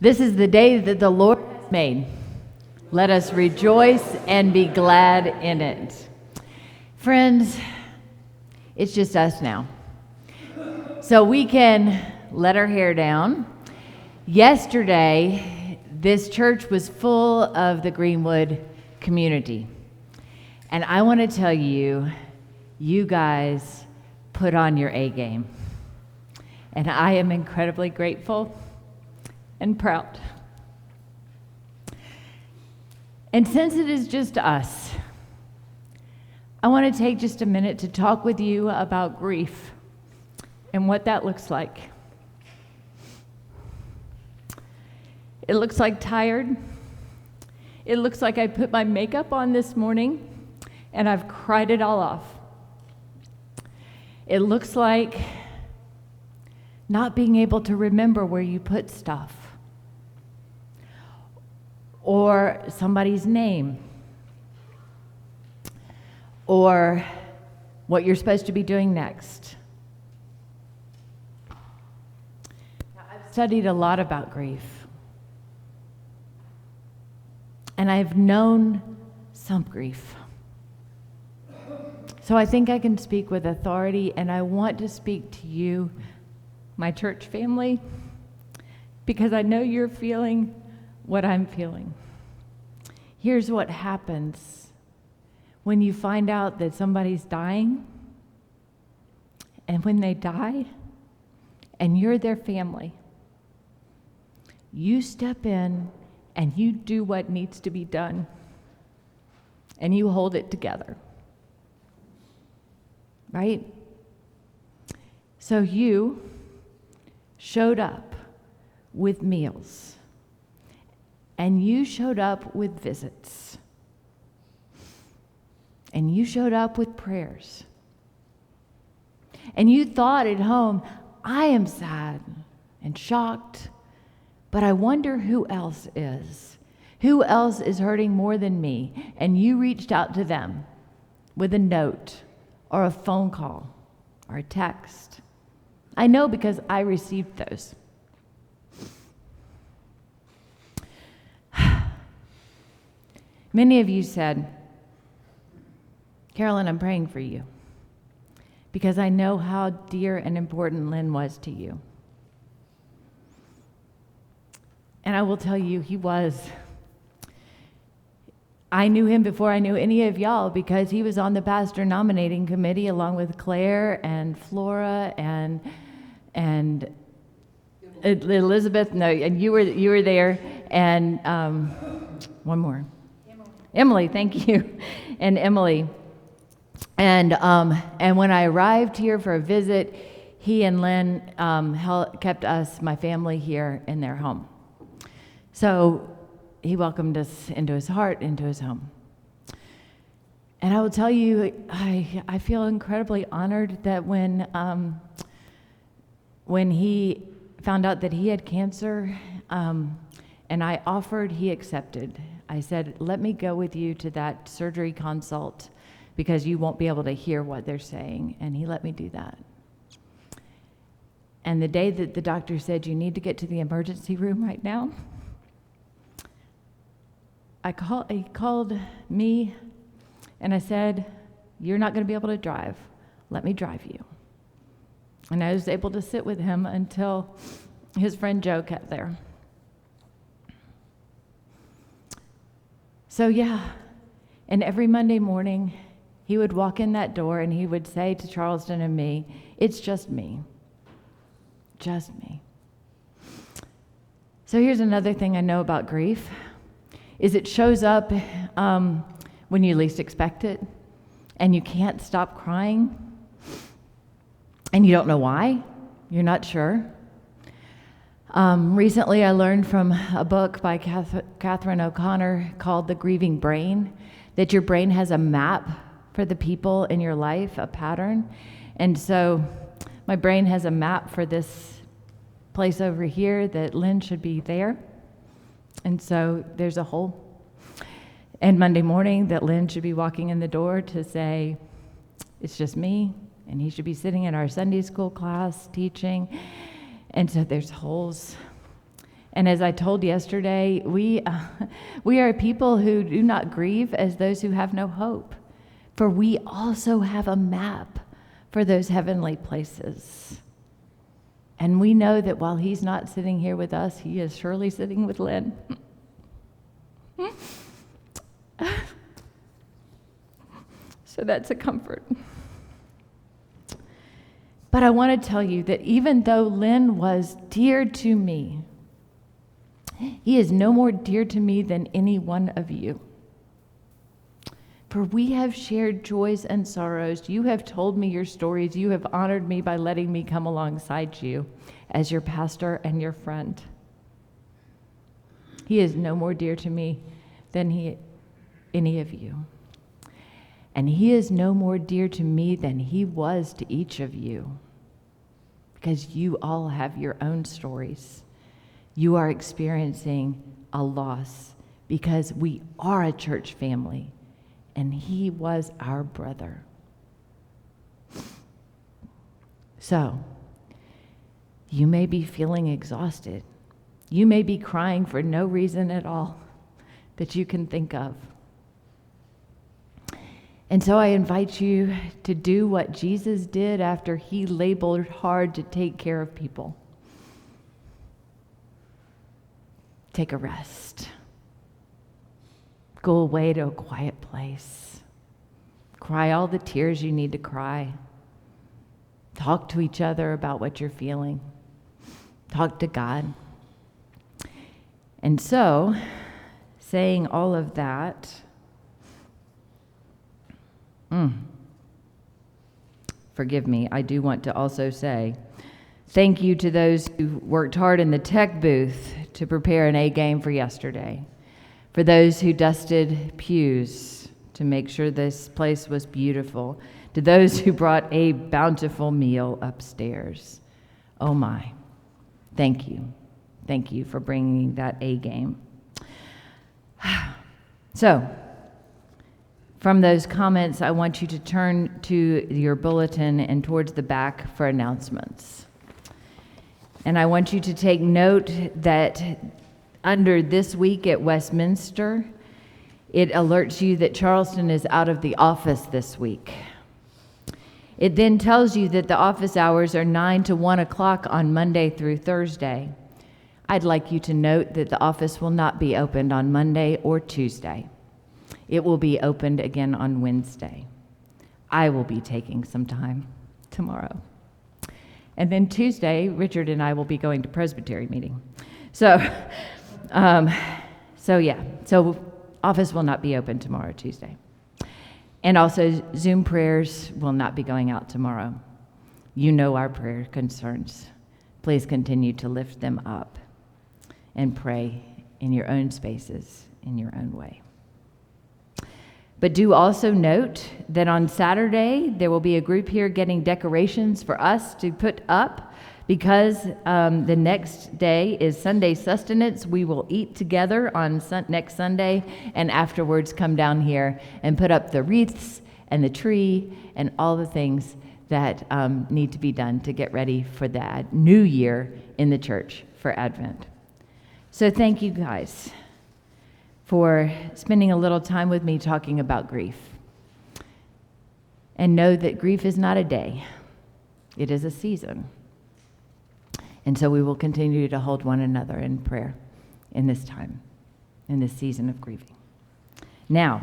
This is the day that the Lord has made. Let us rejoice and be glad in it. Friends, it's just us now. So we can let our hair down. Yesterday, this church was full of the Greenwood community. And I want to tell you, you guys put on your A game. And I am incredibly grateful and proud. And since it is just us, I want to take just a minute to talk with you about grief and what that looks like. It looks like tired. It looks like I put my makeup on this morning and I've cried it all off. It looks like not being able to remember where you put stuff, or somebody's name, or what you're supposed to be doing next. Now, I've studied a lot about grief, and I've known some grief. So I think I can speak with authority, and I want to speak to you, my church family, because I know you're feeling what I'm feeling. Here's what happens when you find out that somebody's dying, and when they die, and you're their family, you step in and you do what needs to be done, and you hold it together, right? So you showed up with meals, and you showed up with visits, and you showed up with prayers, and you thought at home, I am sad and shocked, but I wonder who else is. Who else is hurting more than me? And you reached out to them with a note or a phone call or a text. I know because I received those. Many of you said, Carolyn, I'm praying for you because I know how dear and important Len was to you. And I will tell you, he was. I knew him before I knew any of y'all because he was on the pastor nominating committee along with Claire and Flora and Elizabeth. No, and you were there, and one more. Emily, thank you, and Emily. And when I arrived here for a visit, he and Len kept us, my family, here in their home. So he welcomed us into his heart, into his home. And I will tell you, I feel incredibly honored that when he found out that he had cancer, and I offered, he accepted. I said, let me go with you to that surgery consult because you won't be able to hear what they're saying. And he let me do that. And the day that the doctor said, you need to get to the emergency room right now, he called me and I said, you're not going to be able to drive. Let me drive you. And I was able to sit with him until his friend Joe got there. So yeah, and every Monday morning, he would walk in that door and he would say to Charleston and me, it's just me. Just me. So here's another thing I know about grief, is it shows up when you least expect it, and you can't stop crying, and you don't know why, you're not sure. Recently I learned from a book by Catherine O'Connor called The Grieving Brain, that your brain has a map for the people in your life, a pattern. And so my brain has a map for this place over here that Len should be there. And so there's a hole. And Monday morning that Len should be walking in the door to say, it's just me, and he should be sitting in our Sunday school class teaching. And so there's holes. And as I told yesterday, we are people who do not grieve as those who have no hope. For we also have a map for those heavenly places. And we know that while he's not sitting here with us, he is surely sitting with Len. So that's a comfort. But I want to tell you that even though Len was dear to me, he is no more dear to me than any one of you. For we have shared joys and sorrows. You have told me your stories. You have honored me by letting me come alongside you as your pastor and your friend. He is no more dear to me than any of you. And he is no more dear to me than he was to each of you. Because you all have your own stories. You are experiencing a loss because we are a church family. And he was our brother. So, you may be feeling exhausted. You may be crying for no reason at all that you can think of. And so I invite you to do what Jesus did after he labored hard to take care of people. Take a rest. Go away to a quiet place. Cry all the tears you need to cry. Talk to each other about what you're feeling. Talk to God. And so, saying all of that, forgive me, I do want to also say thank you to those who worked hard in the tech booth to prepare an A game for yesterday. For those who dusted pews to make sure this place was beautiful. To those who brought a bountiful meal upstairs. Oh my, thank you. Thank you for bringing that A game. So, from those comments, I want you to turn to your bulletin and towards the back for announcements. And I want you to take note that under this week at Westminster, it alerts you that Charleston is out of the office this week. It then tells you that the office hours are 9 to 1 o'clock on Monday through Thursday. I'd like you to note that the office will not be opened on Monday or Tuesday. It will be opened again on Wednesday. I will be taking some time tomorrow. And then Tuesday, Richard and I will be going to Presbytery meeting. So office will not be open tomorrow, Tuesday. And also Zoom prayers will not be going out tomorrow. You know our prayer concerns. Please continue to lift them up and pray in your own spaces, in your own way. But do also note that on Saturday, there will be a group here getting decorations for us to put up because the next day is Sunday sustenance. We will eat together on next Sunday and afterwards come down here and put up the wreaths and the tree and all the things that need to be done to get ready for that new year in the church for Advent. So thank you guys for spending a little time with me talking about grief. And know that grief is not a day. It is a season. And so we will continue to hold one another in prayer in this time, in this season of grieving. Now,